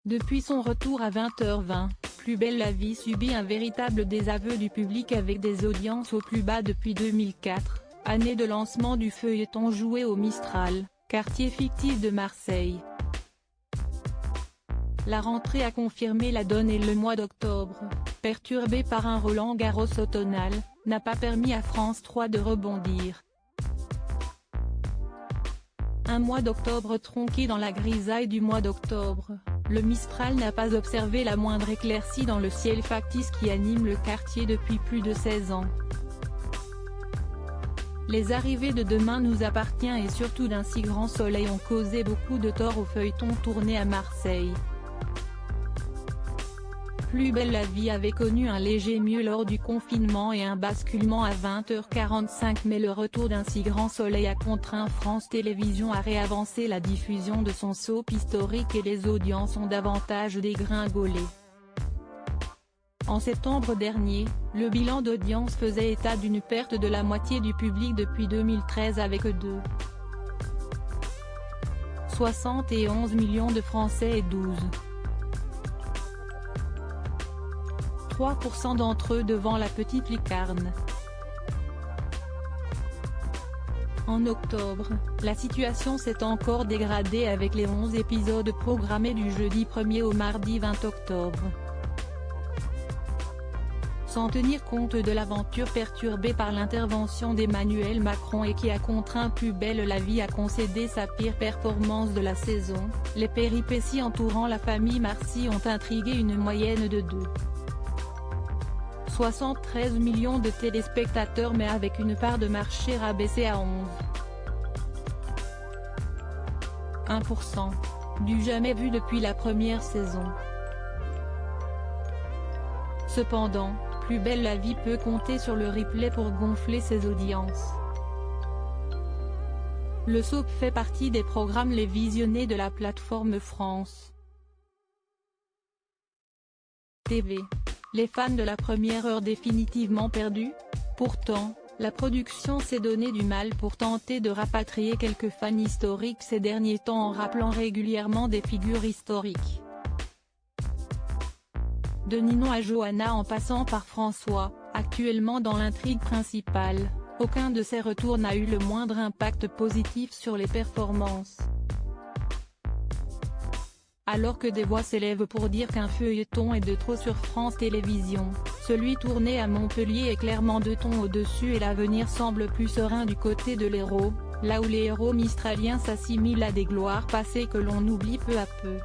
Depuis son retour à 20h20, Plus belle la vie subit un véritable désaveu du public avec des audiences au plus bas depuis 2004, année de lancement du feuilleton joué au Mistral, quartier fictif de Marseille. La rentrée a confirmé la donne et le mois d'octobre, perturbé par un Roland-Garros automnal, n'a pas permis à France 3 de rebondir. Un mois d'octobre tronqué dans la grisaille du mois d'octobre, le Mistral n'a pas observé la moindre éclaircie dans le ciel factice qui anime le quartier depuis plus de 16 ans. Les arrivées de Demain nous appartient et surtout d'un si grand soleil ont causé beaucoup de tort au feuilleton tourné à Marseille. Plus belle la vie avait connu un léger mieux lors du confinement et un basculement à 20h45, mais le retour d'un si grand soleil a contraint France Télévisions à réavancer la diffusion de son soap historique et les audiences ont davantage dégringolé. En septembre dernier, le bilan d'audience faisait état d'une perte de la moitié du public depuis 2013 avec 2,71 millions de Français et 12,3% d'entre eux devant la petite lucarne. En octobre, la situation s'est encore dégradée avec les 11 épisodes programmés du jeudi 1er au mardi 20 octobre. Sans tenir compte de l'aventure perturbée par l'intervention d'Emmanuel Macron et qui a contraint Plus belle la vie à concéder sa pire performance de la saison, les péripéties entourant la famille Marcy ont intrigué une moyenne de 2,73 millions de téléspectateurs, mais avec une part de marché rabaissée à 11,1%, du jamais vu depuis la première saison. Cependant, Plus belle la vie peut compter sur le replay pour gonfler ses audiences. Le soap fait partie des programmes les visionnés de la plateforme France TV. Les fans de la première heure définitivement perdus? Pourtant, la production s'est donné du mal pour tenter de rapatrier quelques fans historiques ces derniers temps en rappelant régulièrement des figures historiques. De Ninon à Johanna en passant par François, actuellement dans l'intrigue principale, aucun de ces retours n'a eu le moindre impact positif sur les performances. Alors que des voix s'élèvent pour dire qu'un feuilleton est de trop sur France Télévisions, celui tourné à Montpellier est clairement 2 tons au-dessus et l'avenir semble plus serein du côté de l'Hérault, là où les héros mistraliens s'assimilent à des gloires passées que l'on oublie peu à peu.